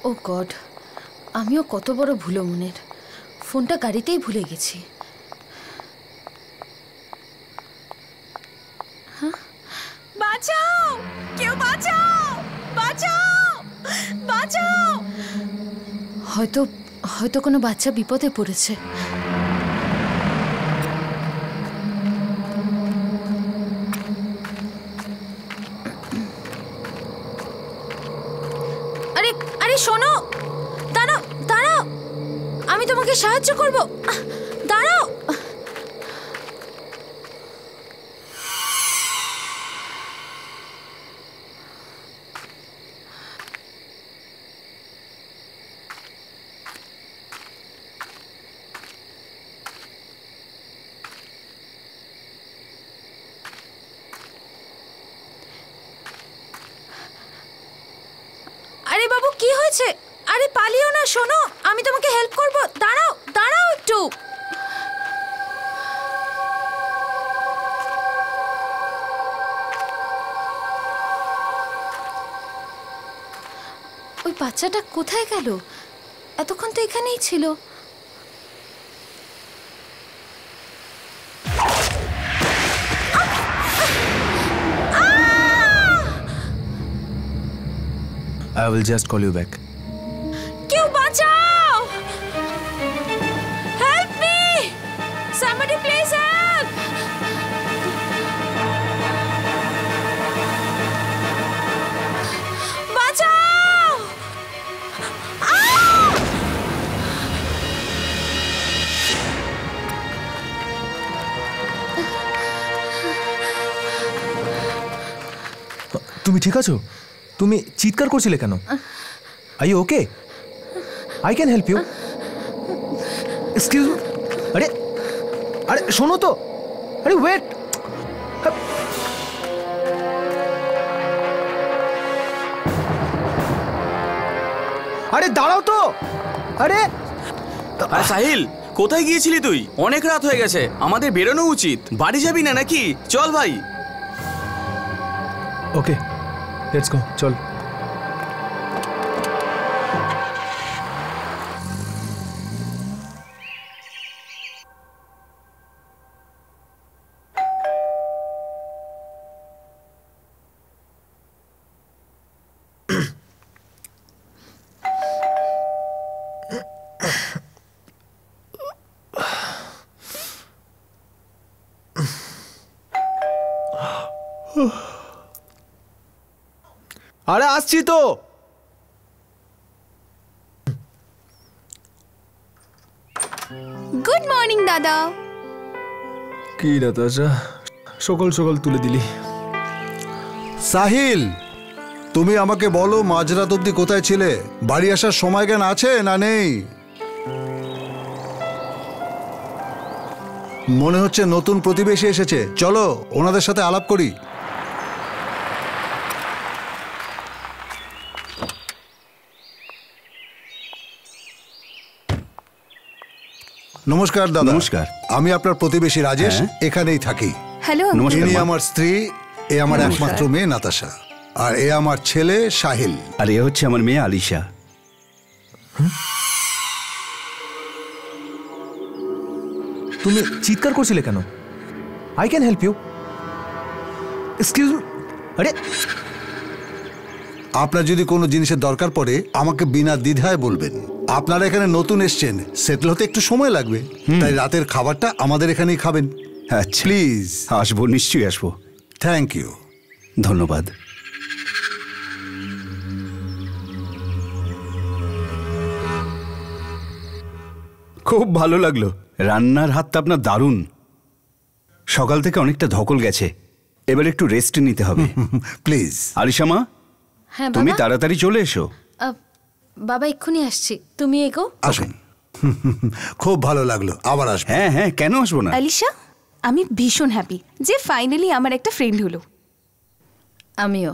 ও god, আমিও কত বড় ভুলো মনের, ফোনটা গাড়িতেই ভুলে গেছি। বাঁচাও, কেউ বাঁচাও, বাঁচাও, বাঁচাও। হয়তো হয়তো কোনো বাচ্চা বিপদে পড়েছে। আরে আরে শোনো, দাঁড়াও দাঁড়াও, আমি তোমাকে সাহায্য করব, দাঁড়াও। আরে বাবু, কি হয়েছে? আরে পালিও না, শোনো, আমি তোমাকে হেল্প করব, দাঁড়াও দাঁড়াও একটু। ওই বাচ্চাটা কোথায় গেল? এতক্ষণ তো এখানেই ছিল। I will just call you back. কেউ বাঁচাও! Help me! Somebody please help! বাঁচাও! তুমি ঠিক আছো? তুমি চিৎকার করছিলে কেন? Are you okay? I can help you. Excuse me. আরে আরে শোনো তো, আরে ওয়েট। আরে দাঁড়াও তো। আরে সাহিল, কোথায় গিয়েছিলি তুই? অনেক রাত হয়ে গেছে, আমাদের বেরোনো উচিত। বাড়ি যাবি না নাকি? চল ভাই। ওকে, লেটস গো, চল। আরে আসছি তো। গুড মর্নিং দাদা। কি নাতাশা, সকাল সকাল তুলে দিলি। সাহিল, তুমি আমাকে বলো মাঝরাত অবধি কোথায় ছিলে? বাড়ি আসার সময় জ্ঞান আছে না নেই? মনে হচ্ছে নতুন প্রতিবেশী এসেছে, চলো ওনাদের সাথে আলাপ করি। নমস্কার দাদা। নমস্কার। আমি আপনার প্রতিবেশী রাজেশ, এখানেই থাকি। হ্যালো। ইনি আমার স্ত্রী, এ আমার একমাত্র মেয়ে নাতাশা, আর এ আমার ছেলে সাহিল। আর এ হচ্ছে আমার মেয়ে আলিশা। তুমি চিৎকার করছিলে কেন? I can help you. Excuse me. আরে আপনার যদি কোনো জিনিসের দরকার পড়ে আমাকে বিনা দ্বিধায় বলবেন। আপনারা এখানে নতুন এসছেন, সেটেল হতে একটু সময় লাগবে, তাই রাতের খাবারটা আমাদের এখানেই খাবেন। আচ্ছা, প্লিজ। আসবো, নিশ্চয়ই আসবো। Thank you. ধন্যবাদ। খুব ভালো লাগলো, রান্নার হাতটা আপনার দারুণ। সকাল থেকে অনেকটা ধকল গেছে, এবার একটু রেস্ট নিতে হবে। প্লিজ। আলিশা মা, হ্যাঁ তুমি বাবা। তাড়াতাড়ি চলে এসো। বাবা এক্ষুনি আসছি, তুমি এগো। আসুন। খুব ভালো লাগলো, আবার আসবো। হ্যাঁ হ্যাঁ, কেন আসবো না। আলিশা, আমি ভীষণ হ্যাপি যে ফাইনালি আমার একটা ফ্রেন্ড হলো। আমিও।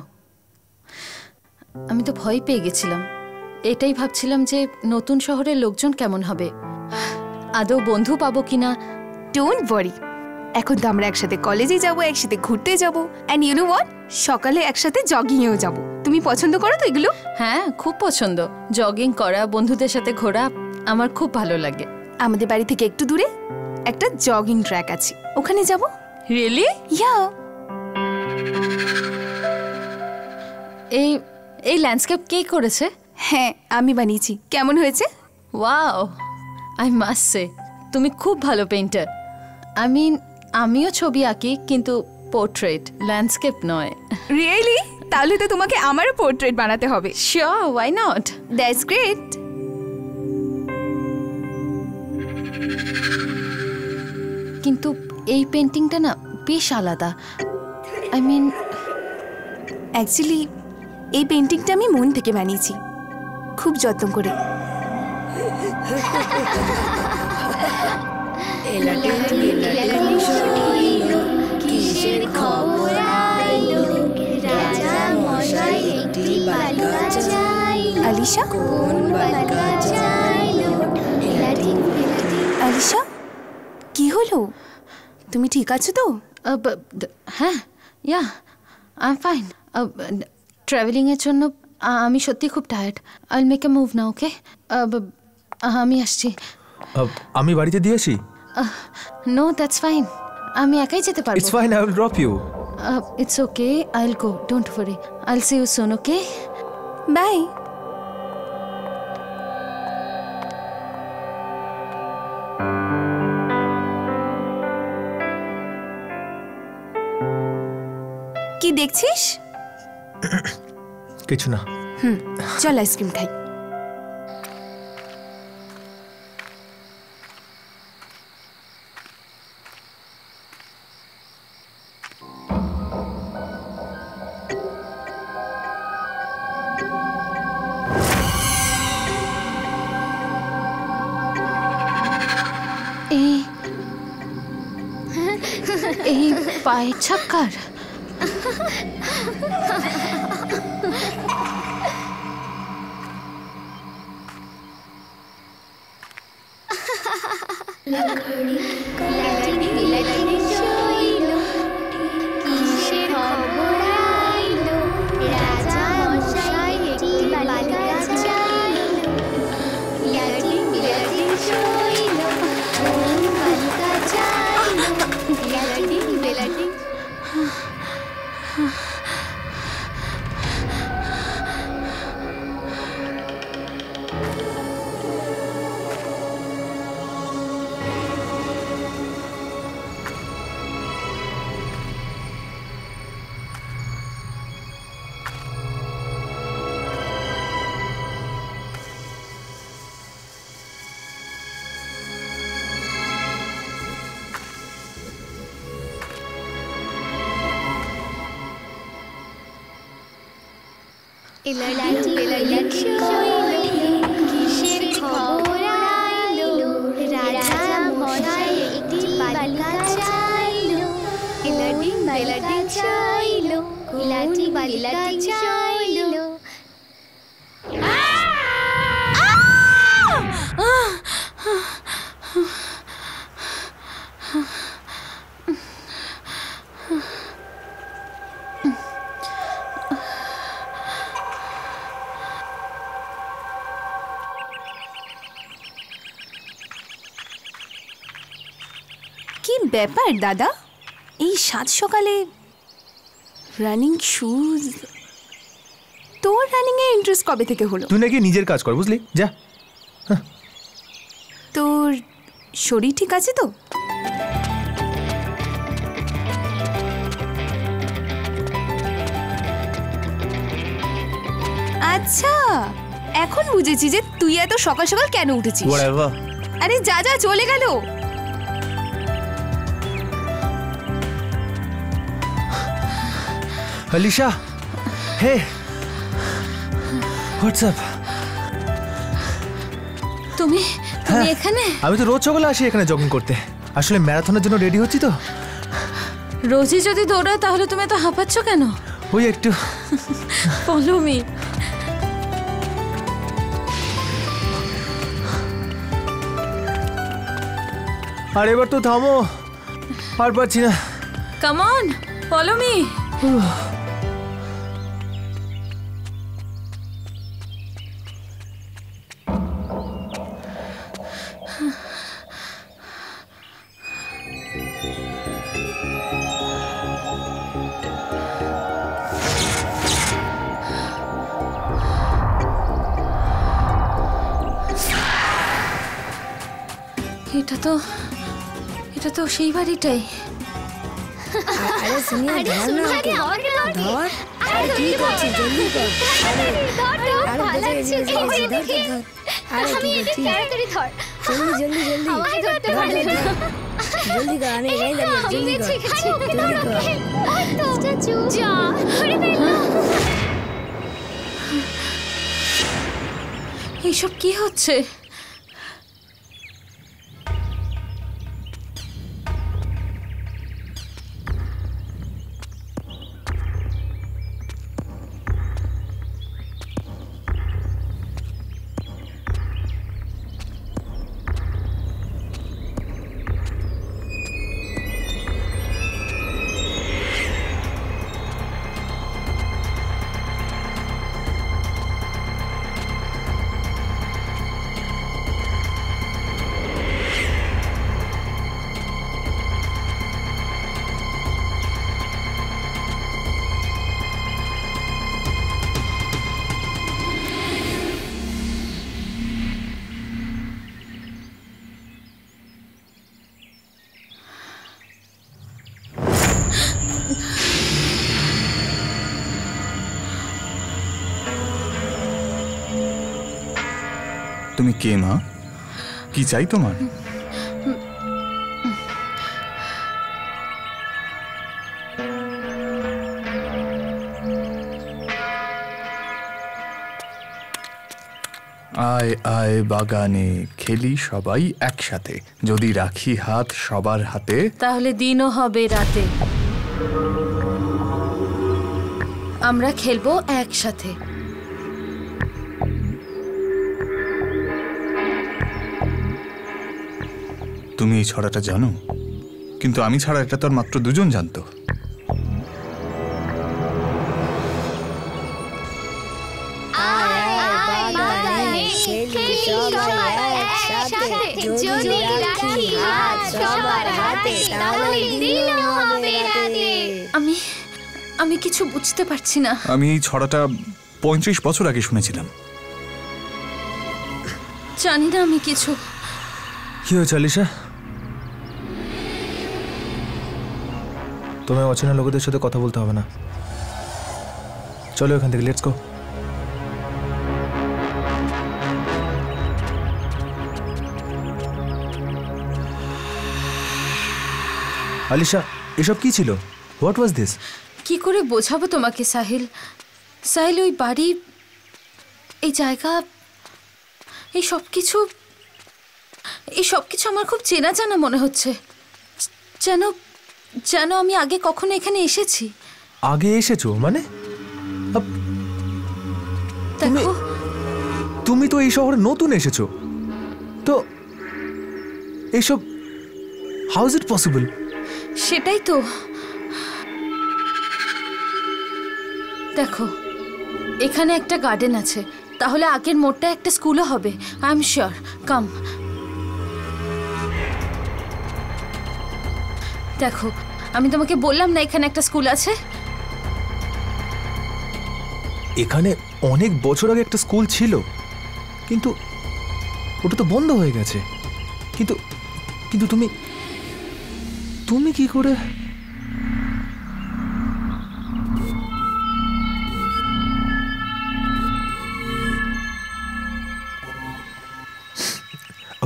আমি তো ভয় পেয়ে গেছিলাম, এটাই ভাবছিলাম যে নতুন শহরের লোকজন কেমন হবে, আদৌ বন্ধু পাবো কিনা। ডোন্ট ওয়ারি, এখন তো আমরা একসাথে কলেজে যাব, একসাথে ঘুরতে যাব, এন্ড ইউ নো হোয়াট, সকালে একসাথে জগিংয়েও যাব। তুমি তুমি পছন্দ করো তো এগুলো? হ্যাঁ, খুব পছন্দ। জগিং করা, বন্ধুদের সাথে ঘোরা আমার খুব ভালো লাগে। আমাদের বাড়ি থেকে একটু দূরে একটা জগিং ট্র্যাক আছে, ওখানে যাব। রিয়েলি? ইয়া। এই এই ল্যান্ডস্কেপ কে করেছে? হ্যাঁ, আমি বানিয়েছি। কেমন হয়েছে? ওয়াও, আই মাস্ট সে তুমি খুব ভালো পেইন্টার। আই মিন, আমিও ছবি আঁকি, কিন্তু পোর্ট্রেট, ল্যান্ডস্কেপ নয়। রিয়েলি? তাহলে তো তোমাকে আমারও পোর্ট্রেট বানাতে হবে। Sure, why not? That's great. কিন্তু এই পেন্টিংটা না বেশ আলাদা। আই মিন, অ্যাকচুয়ালি এই পেন্টিংটা আমি মন থেকে বানিয়েছি, খুব যত্ন করে। আলিশা, আলিশা, কি হলো? তুমি ঠিক আছো তো? হ্যাঁ, ইয়া, আই এম ফাইন। ট্রাভেলিংয়ের জন্য আমি সত্যি খুব tired. I will make a move now, okay? আমি আসছি। আমি বাড়িতে দিয়ে আসি? No, that's fine. আমি একাই যেতে পারবো। It's fine, I will drop you. It's okay, I will go, don't worry. I will see you soon, okay? Bye. কি দেখছিস? কিছু না। চল আইসক্রিম খাই। এই পায়ের ছাক্কার। কিসের খবর আইলো, রাজা মশাই একটি বালিকা চাইলো, ইলাডি বালিকা চাইলো, ইলাডি বালিকা চাইলো। কি ব্যাপার দাদা, এই সাত সকালে রানিং শুজ? তোর রানিং এ ইন্টারেস্ট কবে থেকে হলো? তুই নাকি নিজের কাজ কর, বুঝলি? যা। তোর শরীর ঠিক আছে তো? আচ্ছা, এখন বুঝেছি যে তুই এত সকাল সকাল কেন উঠেছিস। Whatever. আরে যা যা, চলে গেল। Alisha, hey, what's up? তুমি এখানে? আমি তো রোজ সকালে আসি এখানে জগিং করতে। আসলে ম্যারাথনের জন্য রেডি হচ্ছি তো। রোজই যদি দৌড়াও তাহলে তুমি এত হাঁপাচ্ছ কেন? ওই একটু। Follow me. আর এবার তো থামো, আর পারছি না। Come on, follow me. এটা তো সেই বাড়িটাই। अरे सुनिए ध्यान ना धर अरे की করছিস জলদি কর ধর ভালো লাগছে अरे की করছিস তাড়াতাড়ি ধর जल्दी जल्दी जल्दी আমাকে ধরতে পারলে না जल्दी कर आने नहीं लगे जल्दी कर जल्दी कर চাচু যা ধরে ফেল। এইসব কি হচ্ছে? তুমি কে মা? কি চাই তোমার? আয় আয় বাগানে খেলি সবাই একসাথে, যদি রাখি হাত সবার হাতে তাহলে দিনও হবে রাতে। আমরা খেলবো একসাথে। তুমি এই ছড়াটা জানো? কিন্তু আমি ছাড়া এটা তো আর মাত্র দুজন জানতো। আমি কিছু বুঝতে পারছি না। আমি এই ছড়াটা 35 বছর আগে শুনেছিলাম। জানি না আমি কিছু। কি হয়েছে আলিশা? তোমায় অচেনা লোকেদের সাথে কথা বলতে হবে না, চলো এখান থেকে, লেটস গো। আলিশা, এসব কি ছিল? What was this? কি করে বোঝাবো তোমাকে সাহিল? সাহিল, ওই বাড়ি, এই জায়গা, এই সব কিছু আমার খুব চেনা জানা মনে হচ্ছে। যেন যেন আমি আগে কখনো এখানে এসেছি। আগে এসেছো মানে? দেখো, তুমি তো এই শহরে নতুন এসেছো, তো এইসব হাউ ইজ ইট পসিবল? সেটাই তো। দেখো, এখানে একটা গার্ডেন আছে, তাহলে আগের মোড়টা একটা স্কুলও হবে। I am sure. কাম। দেখো, আমি তোমাকে বললাম না এখানে একটা স্কুল আছে। এখানে অনেক বছর আগে একটা স্কুল ছিল, কিন্তু ওটা তো বন্ধ হয়ে গেছে। কিন্তু কিন্তু তুমি তুমি কি করে?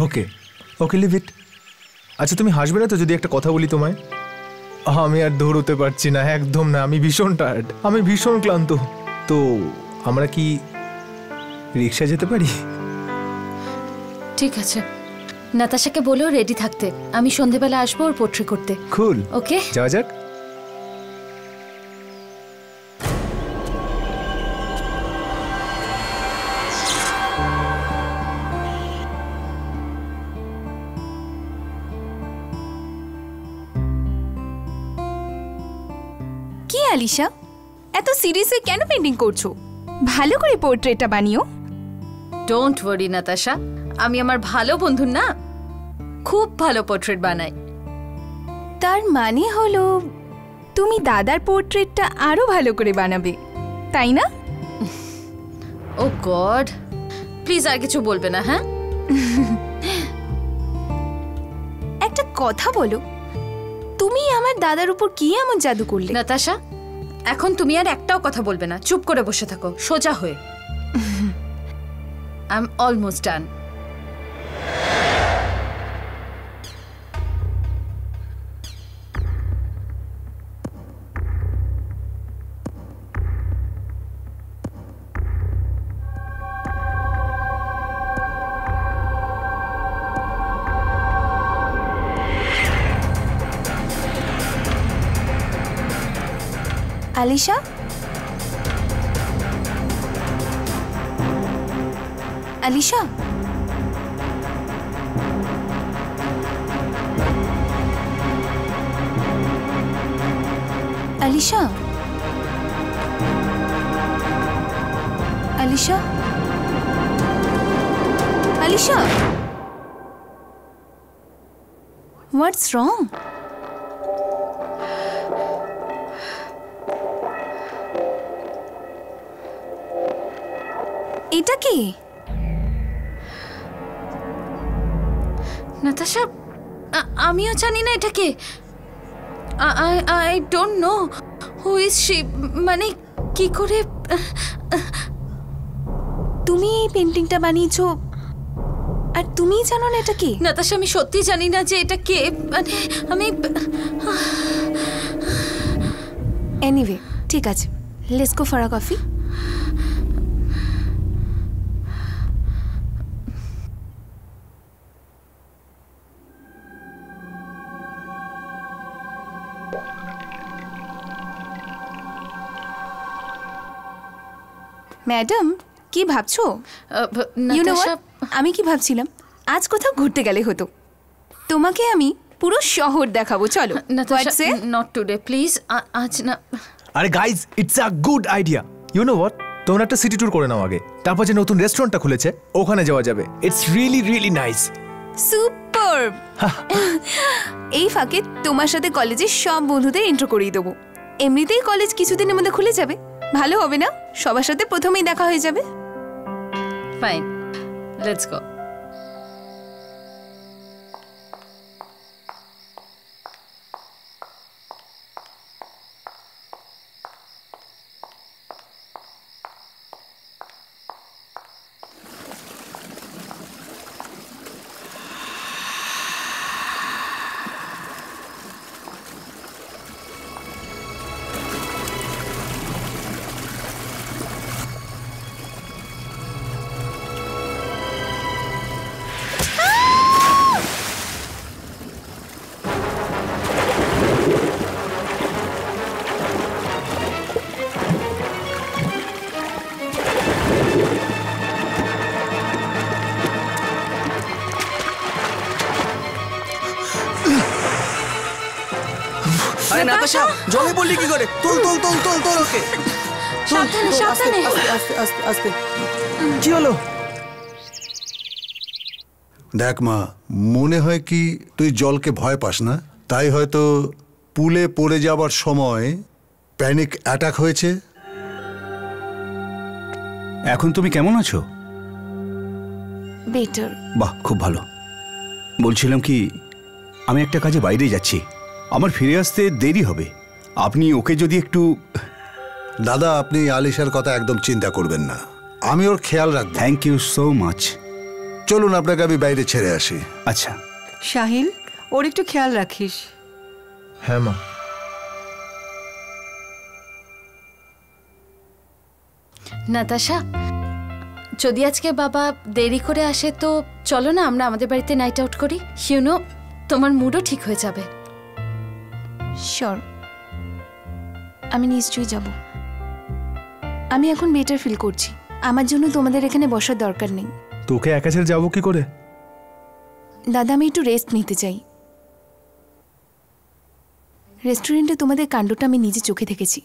ওকে ওকে, লিভ ইট। আচ্ছা, তুমি হাসবে না তো যদি একটা কথা বলি তোমায়? আমি আর দৌড়তে পারছি না, একদম না। আমি ভীষণ টায়ার্ড, আমি ভীষণ ক্লান্ত। তো আমরা কি রিক্সা যেতে পারি? ঠিক আছে, নাতাশাকে বলেও রেডি থাকতে। আমি সন্ধেবেলা আসবো ওর পোট্রি করতে। কুল, ওকে, যাওয়া যাক। কি আলিশা, এত সিরিয়াসলি কেন পেন্টিং করছো? ভালো করে পোর্ট্রেটটা বানিও। ডোন্ট ওয়ারি নাতাশা, আমি আমার ভালো বন্ধুর না খুব ভালো পোর্ট্রেট বানাই। তার মানে হলো তুমি দাদার পোর্ট্রেটটা আরো ভালো করে বানাবে, তাই না? ও গড, প্লিজ আর কিছু বলবে না। হ্যাঁ, কথা বলো। তুমি আমার দাদার উপর কি এমন জাদু করলে? নাতাশা, এখন তুমি আর একটাও কথা বলবে না, চুপ করে বসে থাকো সোজা হয়ে। I am almost done. Alisha, Alisha, Alisha, Alisha, Alisha, what's wrong? এটা কি? নাতাশা, আমিও জানি না এটা কে। I don't know who is she, মানে কি করে? তুমি এই পেন্টিংটা বানিয়েছো আর তুমিই জানো না এটা কি? নাতাশা, আমি সত্যি জানি না যে এটা কে, মানে আমি। এনিওয়ে, ঠিক আছে, let's go for a coffee. Madam, কি ভাবছো? ইউ নো হোয়াট, আমি কি ভাবছিলাম, আজ কোথাও ঘুরতে গেলে হতো। তোমাকে আমি পুরো শহর দেখাবো, চলো। নাতাশা, নট টুডে প্লিজ, আজ না। আরে guys, it's a good idea. You know what, তোমরা একটা সিটি ট্যুর করে নাও আগে, তারপর যে নতুন রেস্টুরেন্টটা খুলেছে ওখানে যাওয়া যাবে। It's really really nice. Superb. এই ফাঁকে তোমার সাথে কলেজের সব বন্ধুদের ইন্ট্রো করিয়ে দেবো। এমনিতেই কলেজ কিছুদিনের মধ্যে খুলে যাবে, ভালো হবে না? সবার সাথে প্রথমেই দেখা হয়ে যাবে। Fine, let's go. আরে নাতাশা, জলে পড়লি কি করে? তোল তোল তোল তোল তোল ওকে। সাবধানে, সাবধানে। আস্তে আস্তে আস্তে। কি হলো? দেখ মা, মনে হয় কি তুই জলকে ভয় পাস না, তাই হয়তো পুলে পড়ে যাবার সময় প্যানিক অ্যাটাক হয়েছে। এখন তুমি কেমন আছো? বেটার। বাহ, খুব ভালো। বলছিলাম কি, আমি একটা কাজে বাইরে যাচ্ছি, আমার ফিরে আসতে দেরি হবে। আপনি ওকে যদি একটু। দাদা, আপনি আলিশার কথা একদম চিন্তা করবেন না, আমি ওর খেয়াল রাখবো। Thank you so much. চলুন আপনাকে আমি বাইরে ছেড়ে আসি। আচ্ছা। সাহিল, ওর একটু খেয়াল রাখিস। হ্যাঁ মা। নাতাশা, যদি আজকে বাবা দেরি করে আসে তো চলো না আমরা আমাদের বাড়িতে নাইট আউট করি। ইউনো, তোমার মুডও ঠিক হয়ে যাবে। শিওর, আমি নিশ্চয়ই যাব। আমি এখন বেটার ফিল করছি, আমার জন্য তোমাদের এখানে বসার দরকার নেই। তোকে একা ছেড়ে যাবো কি করে? দাদা, আমি একটু রেস্ট নিতে চাই। রেস্টুরেন্টে তোমাদের কাণ্ডটা আমি নিজে চোখে দেখেছি,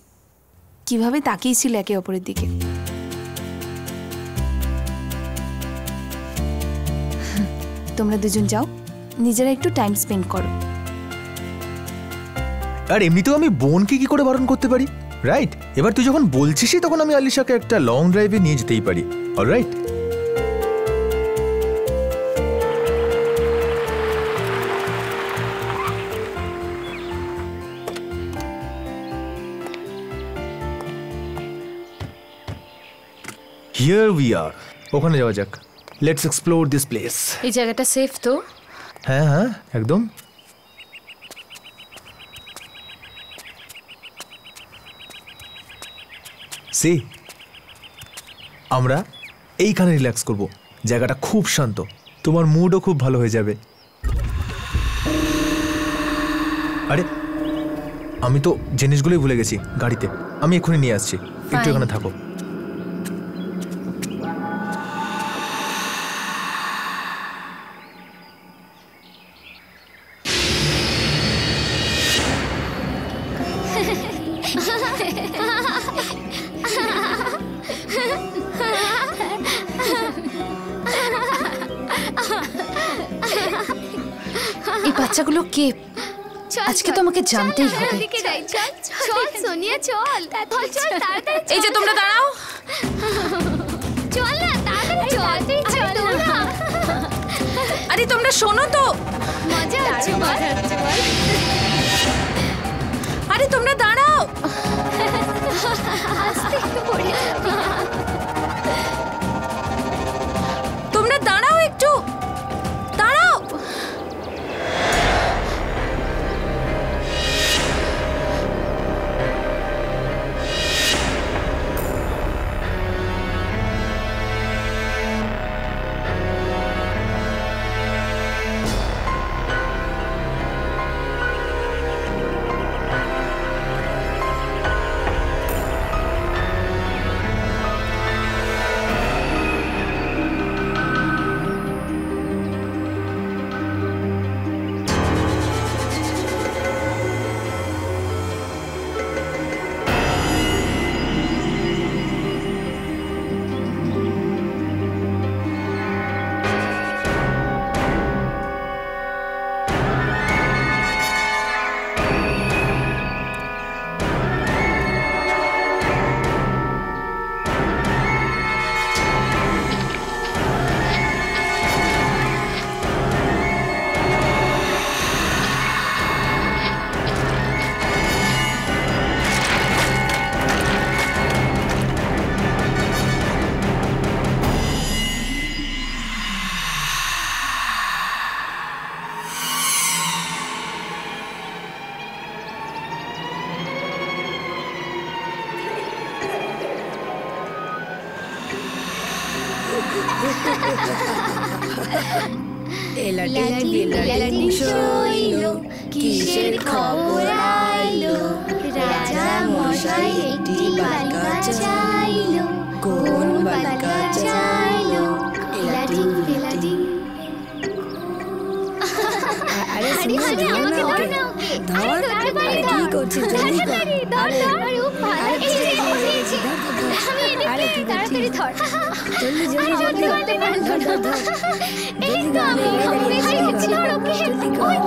কিভাবে তাকিয়েছিল একে অপরের দিকে। তোমরা দুজন যাও, নিজেরা একটু টাইম স্পেন্ড করো। আর এমনিতেও আমি বোনকে কি করে বারণ করতে পারি, রাইট? এবার তুই যখন বলছিসই তখন আমি আলিশাকে একটা লং ড্রাইভে নিয়ে যেতেই পারি, অলরাইট? Here we are. ওখানে যাওয়া যাক। Let's explore this place. এই জায়গাটা সেফ তো? হ্যাঁ হ্যাঁ একদম। সি আমরা এইখানে রিল্যাক্স করব। জায়গাটা খুব শান্ত, তোমার মুডও খুব ভালো হয়ে যাবে। আরে আমি তো জিনিসগুলোই ভুলে গেছি গাড়িতে, আমি এক্ষুনি নিয়ে আসছি, একটু এখানে থাকো। এই বাচ্চাগুলো কে? আজকে তো আমাকে জানতেই হবে। চল সোনিয়া চল, চল তাড়াতাড়ি। এই যে তোমরা দাঁড়াও। চল না তাড়াতাড়ি চল না। আরে তোমরা শোনো তো। মজা হচ্ছে বল। আরে তোমরা দাঁড়াও। আস্তে পড়ে যাবি। তোমরা দাঁড়াও একটু, দাঁড়াও। এলাটি শৈলো, কিসের খবর আইলো? রাজা মশাই একটি বালিকা চাইলো, কোন বালিকা চাইলো? এলাটি এলাটি। আরে সোনিয়া ধর না ওকে, ধর। কি করছিস? জলদি কর। আরে আরে কি তাড়াতাড়ি ধর। জলদি জলদি জলদি ধর ধর ধর। এই তো আমি পেয়ে গেছি। ধর ওকে। ওই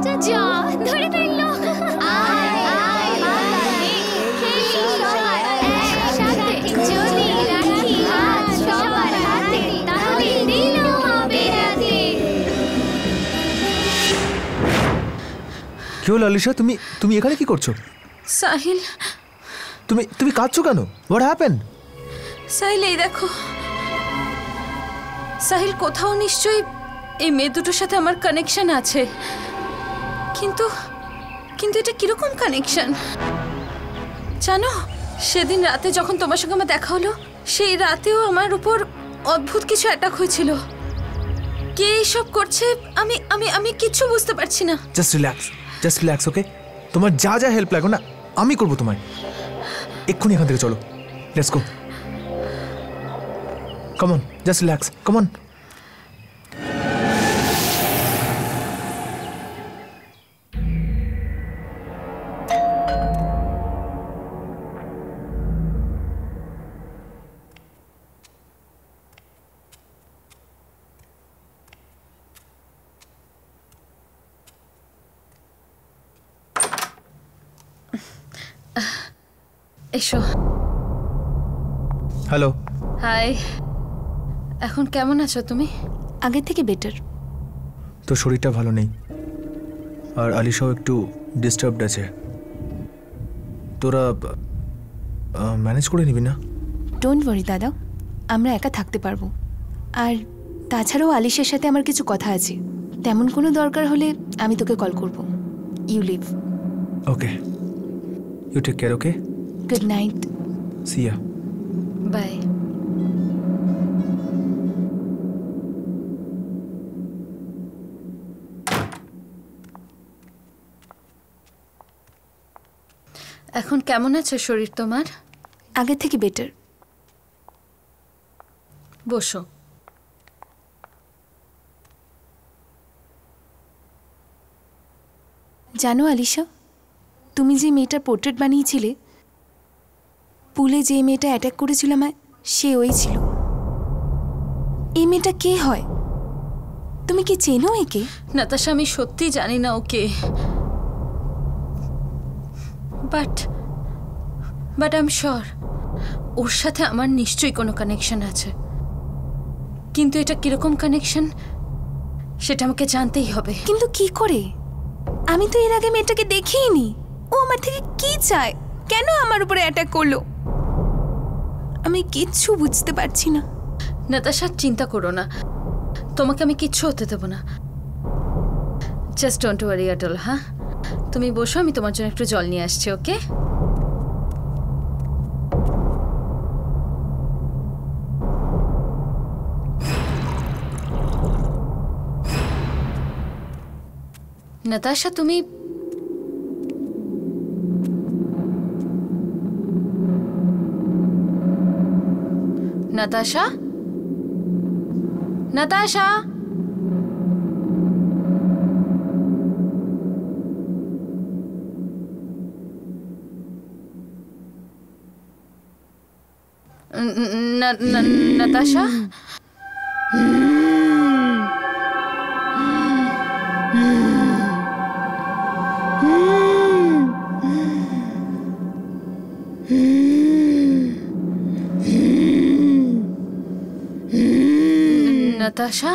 তো যা ধরে ফেললো। আয় আয় আয় খেলি সবাই একসাথে, যদি রাখি হাত সবার হাতে, তাহলে দিন হবে রাতে। কি হলো আলিশা, তুমি এখানে কি করছো? সাহিল, তুমি কাঁদছো কেন? What happened? সাহিল এই দেখো। সাহিল কোথাও নিশ্চয়ই এই মেয়ে দুটোর সাথে আমার কানেকশন আছে, কিন্তু এটা কিরকম কানেকশন জানো? সেদিন রাতে যখন তোমার সঙ্গে আমার দেখা হলো, সেই রাতেও আমার উপর অদ্ভুত কিছু অ্যাটাক হয়েছিল। কে এইসব করছে আমি আমি আমি কিচ্ছু বুঝতে পারছি না। জাস্ট রিল্যাক্স ওকে? তোমার যা যা হেল্প লাগবে না আমি করবো তোমায়। এক্ষুনি এখান থেকে চলো, let's go. Come on, just relax, come on. এসো। হ্যালো। হাই, এখন কেমন আছো তুমি? আগের থেকে বেটার। তো শরীরটা ভালো নেই, আর আলিশাও একটু ডিস্টার্বড আছে। তোরা ম্যানেজ করে নিবি না? ডোন্ট ওয়ারি দাদা, আমরা একা থাকতে পারবো। আর তাছাড়াও আলিশের সাথে আমার কিছু কথা আছে, তেমন কোনো দরকার হলে আমি তোকে কল করব। You leave. Okay, you take care. Okay, good night. See ya. Bye. এখন কেমন আছে শরীর তোমার? আগের থেকে বেটার। বসো। জানো আলিশা, তুমি যে মেয়েটার পোর্ট্রেট বানিয়েছিলে, পুলে যে মেয়েটা অ্যাটাক করেছিল আমায়, সে ওই ছিল। এই মেয়েটা কে হয়? তুমি কি চেনো একে? নাতাশা, আমি সত্যি জানি না ওকে, বাট আই এম শিওর ওর সাথে আমার নিশ্চয়ই কোনো কানেকশন আছে। কিন্তু এটা কিরকম কানেকশন সেটা আমাকে জানতেই হবে। কিন্তু কি করে? আমি তো এর আগে মেয়েটাকে দেখিনি। ও আমার থেকে কি চায়? কেন আমার উপরে অ্যাটাক করলো? আমি কিচ্ছু বুঝতে পারছি না। নাতাশা, চিন্তা করো না, তোমাকে আমি কিচ্ছু হতে দেবো না। Just don't worry at all. হ্যাঁ, তুমি বসো, আমি তোমার জন্য একটু জল নিয়ে আসছি। ওকে? নাতাশা, তুমি Natasha, Natasha, Natasha, Natasha?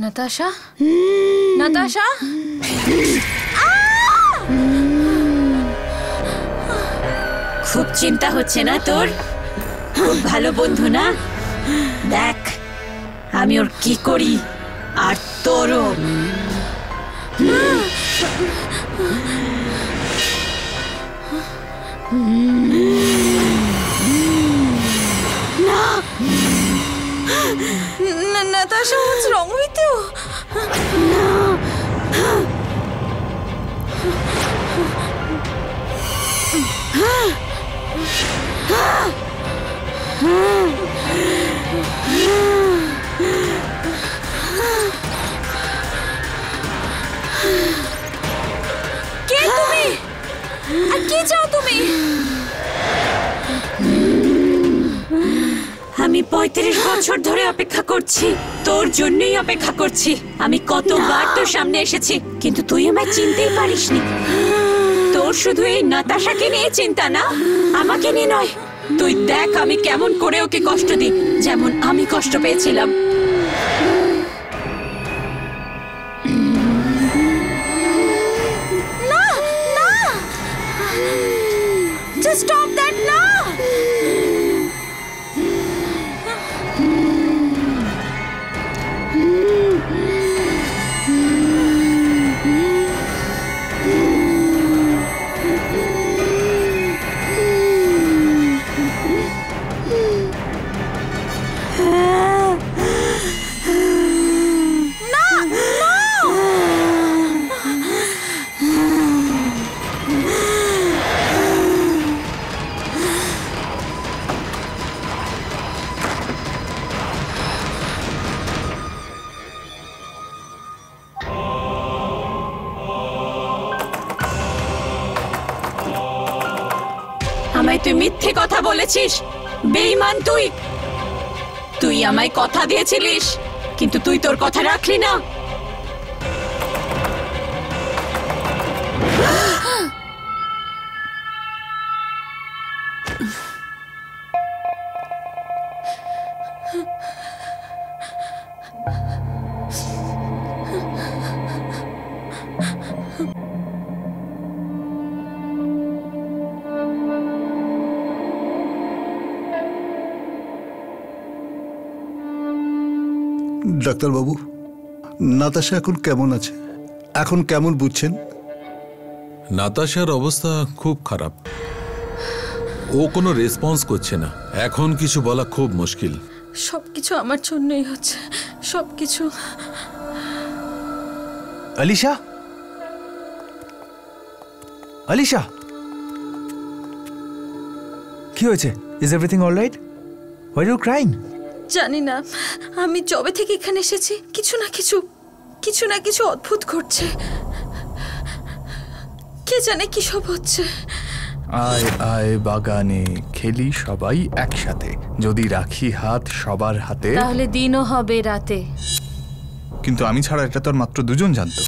Natasha? Natasha? খুব চিন্তা হচ্ছে না তোর? খুব ভালো বন্ধু না? দেখ আমি ওর কি করি, আর তোরও। Natasha, what's wrong with you? কে তুমি? আর কি চাও তুমি? আমি 35 বছর ধরে অপেক্ষা করছি, তোর জন্যই অপেক্ষা করছি। আমি কতবার তোর সামনে এসেছি, কিন্তু তুই আমায় চিনতেই পারিসনি। তোর শুধু এই নাতাশাকে নিয়ে চিন্তা না, আমাকে নিয়ে নয়। তুই দেখ আমি কেমন করে ওকে কষ্ট দিই, যেমন আমি কষ্ট পেয়েছিলাম। না না, just stop that now. আমায় তুই মিথ্যে কথা বলেছিস, বেঈমান তুই। তুই আমায় কথা দিয়েছিলিস, কিন্তু তুই তোর কথা রাখলি না। ডাক্তারবাবু, নাতাশা এখন কেমন আছে? এখন কেমন বুঝছেন? নাতাশার অবস্থা খুব খারাপ। ও কোনো রেসপন্স করছে না। এখন কিছু বলা খুব মুশকিল। সবকিছু আমার জন্যই হচ্ছে, সবকিছু। আলিশা, আলিশা, কি হয়েছে? Is everything alright? Why are you crying? জানি না, আমি যবে থেকে এখানে এসেছি কিছু না কিছু অদ্ভুত ঘটছে। কে জানে কি সব হচ্ছে। আয় আয় বাগানে খেলি সবাই একসাথে, যদি রাখি হাত সবার হাতে, তাহলে দিনও হবে রাতে। কিন্তু আমি ছাড়া এটা তো আর মাত্র দুজন জানতো।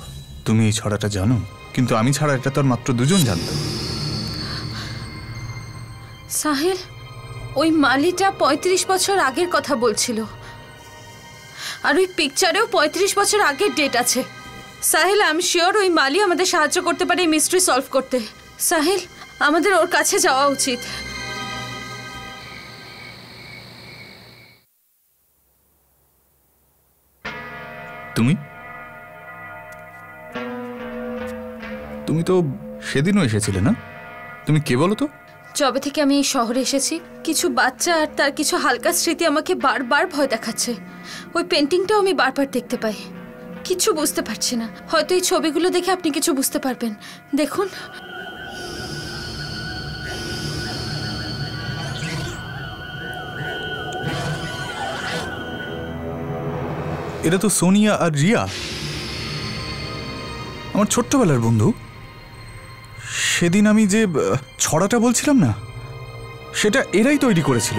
তুমি এই ছড়াটা জানো? কিন্তু আমি ছাড়া এটা তো আর মাত্র দুজন জানতো। সাহিল, ওই মালিটা 35 বছর আগের কথা বলছিল, আর ওই পিকচারেও 35 বছর আগের ডেট আছে। সাহিল, আই এম শিওর ওই মালি আমাদের সাহায্য করতে পারে এই মিস্ট্রি সলভ করতে। সাহিল, আমাদের ওর কাছে যাওয়া উচিত। তুমি তো সেদিনও এসেছিলে না? তুমি কে বলো তো? যবে থেকে আমি এই শহরে এসেছি, কিছু বাচ্চা আর তার কিছু হালকা স্মৃতি আমাকে বারবার ভয় দেখাচ্ছে। ওই পেন্টিংটাও আমি বারবার দেখতে পাই। কিছু বুঝতে পারছি না। হয়তো এই ছবিগুলো দেখে আপনি কিছু বুঝতে পারবেন। দেখুন। এটা তো সোনিয়া আর রিয়া, আমার ছোট্টবেলার বন্ধু। সেদিন আমি যে ছড়াটা বলছিলাম না, সেটা এরাই তৈরি করেছিল।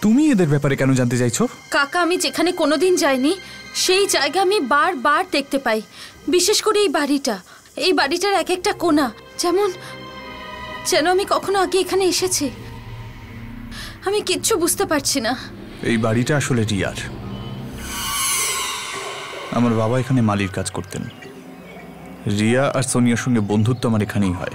তুমি এদের ব্যাপারে কেন জানতে চাইছো? কাকা, আমি যেখানে কোনোদিন যাইনি সেই জায়গা আমি বারবার দেখতে পাই। বিশেষ করে এই বাড়িটার এক একটা কোণা যেন আমি কখনো আগে এখানে এসেছি। আমি কিচ্ছু বুঝতে পারছি না। এই বাড়িটা আসলে রিয়ার। আমার বাবা এখানে মালির কাজ করতেন। রিয়া আর সোনিয়ার সঙ্গে বন্ধুত্ব আমার এখানেই হয়।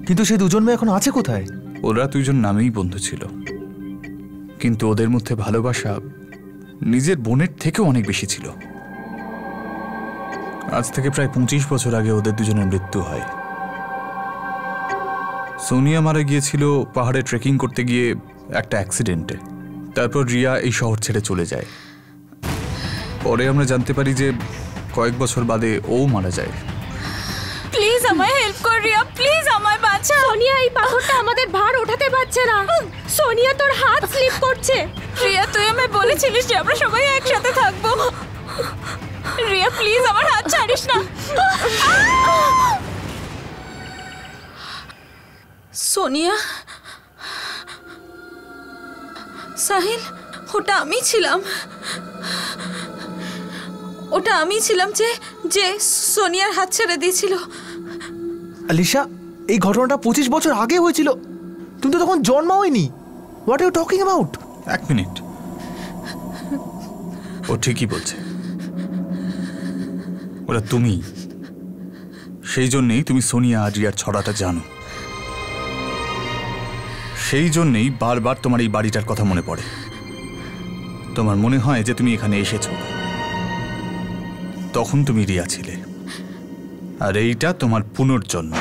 কিন্তু সেই দুজন মেয়ে এখন আছে কোথায়? ওরা দুজন নামেই বন্ধু ছিল, কিন্তু ওদের মধ্যে ভালোবাসা নিজের বোনের থেকেও অনেক বেশি ছিল। আজ থেকে প্রায় 25 বছর আগে ওদের দুজনের মৃত্যু হয়। সোনিয়া মারা গিয়েছিল পাহাড়ে ট্রেকিং করতে গিয়ে একটা অ্যাক্সিডেন্টে। তারপর রিয়া এই শহর ছেড়ে চলে যায়। পরে আমরা জানতে পারি যে কয়েক বছর বাদে ও মারা যায়। প্লিজ আমায় হেল্প কর রিয়া, প্লিজ আমায় বাঁচা। সোনিয়া, এই পাথরটা আমাদের ভার ওঠাতে পারছে না। সোনিয়া, তোর হাত স্লিপ করছে। রিয়া, তুই আমায় বলেছিলিস যে আমরা সবাই একসাথে থাকবো। রিয়া, প্লিজ আমার হাত ছাড়িস না। সোনিয়া, সাহিল, ওটা আমি ছিলাম যে সোনিয়ার হাত ছেড়ে দিয়েছিল। আলিশা, এই ঘটনাটা 25 বছর আগে হয়েছিল। তুমি তো তখন জন্মাওনি। What are you talking about? এক মিনিট, ও ঠিকই বলছে। ওরা তুমি, সেই জন্যেই তুমি সোনিয়া আর রিয়ার ছড়াটা জানো। সেই জন্যেই বারবার তোমার এই বাড়িটার কথা মনে পড়ে। তোমার মনে হয় যে তুমি এখানে এসেছো, তখন তুমি রিয়া ছিলে, আর এইটা তোমার পুনর্জন্ম।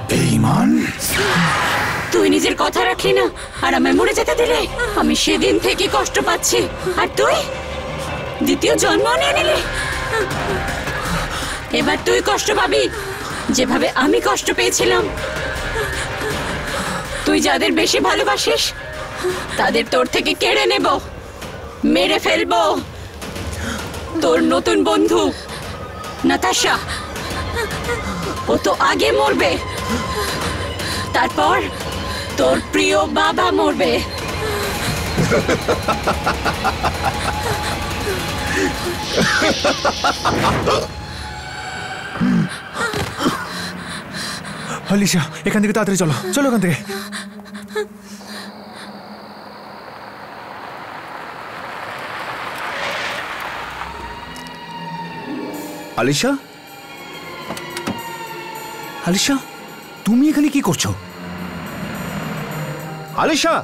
বেঈমান, তুই নিজের কথা রাখলি না আর আমায় মরে যেতে দিলে। আমি সেদিন থেকে কষ্ট পাচ্ছি, আর তুই দ্বিতীয় জন্ম নিয়ে নিলি। এবার তুই কষ্ট পাবি যেভাবে আমি কষ্ট পেয়েছিলাম। তুই যাদের বেশি ভালোবাসিস তাদের তোর থেকে কেড়ে নেব, মেরে ফেলবো। তোর নতুন বন্ধু নাতাশা, ও তো আগে মরবে, তারপর তোর প্রিয় বাবা মরবে। আলিশা, এখান থেকে তাড়াতাড়ি চলো, চলো এখান থেকে। আলিশা, আলিশা, তুমি এখানে কি করছো? আলিশা,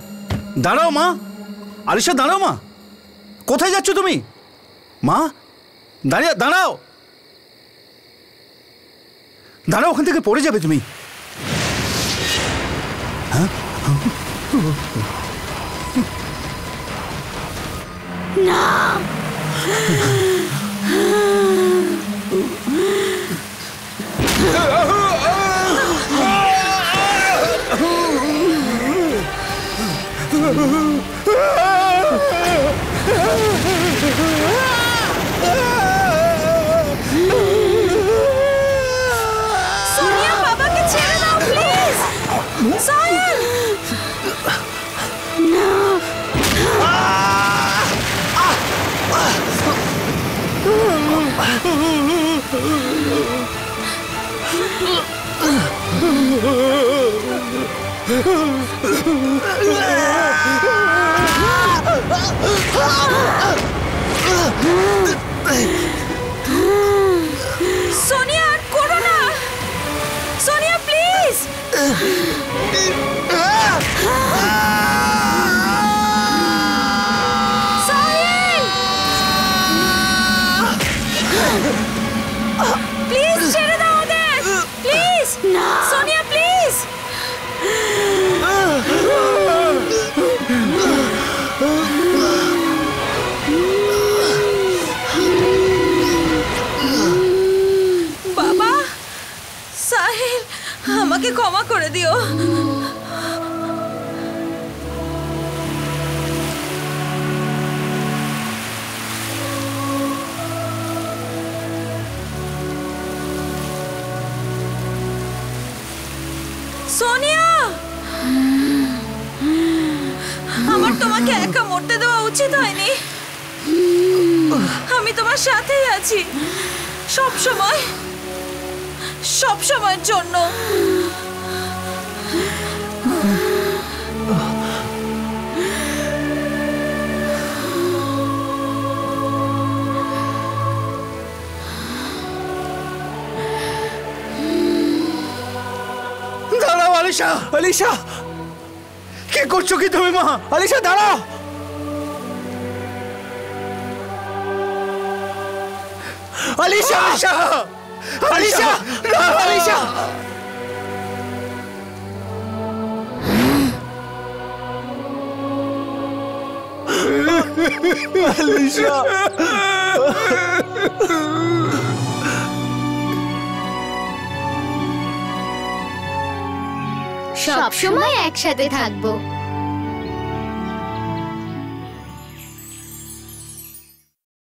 দাঁড়াও মা। আলিশা, দাঁড়াও মা। কোথায় যাচ্ছ তুমি? মা, দাঁড়িয়ে দাঁড়াও, দাঁড়াও, ওখান থেকে পড়ে যাবে তুমি। হ্যাঁ, না, সোনিয়া, বাবাকে ছেড়ে দাও প্লিজ। সাহিল, সোনিয়া, আর করো না। সোনিয়া প্লিজ। সাহিল, প্লিজ ছেড়ে দাও ওদের, প্লিজ। না সোনিয়া, প্লিজ। বাবা, সাহিল, আমাকে ক্ষমা করে দিও। সোনিয়া, আমার তোমাকে একা মরতে দেওয়া উচিত হয়নি। আমি তোমার সাথেই আছি, সব সময়, সব সময়ের জন্য। দাঁড়াও আলিশা, আলিশা, কি করছো কি তুমি মা? আলিশা, দাঁড়াও। আলিশা, আলিশা, আলিশা, না, আলিশা। আলিশা, সব সময় একসাথে থাকবো।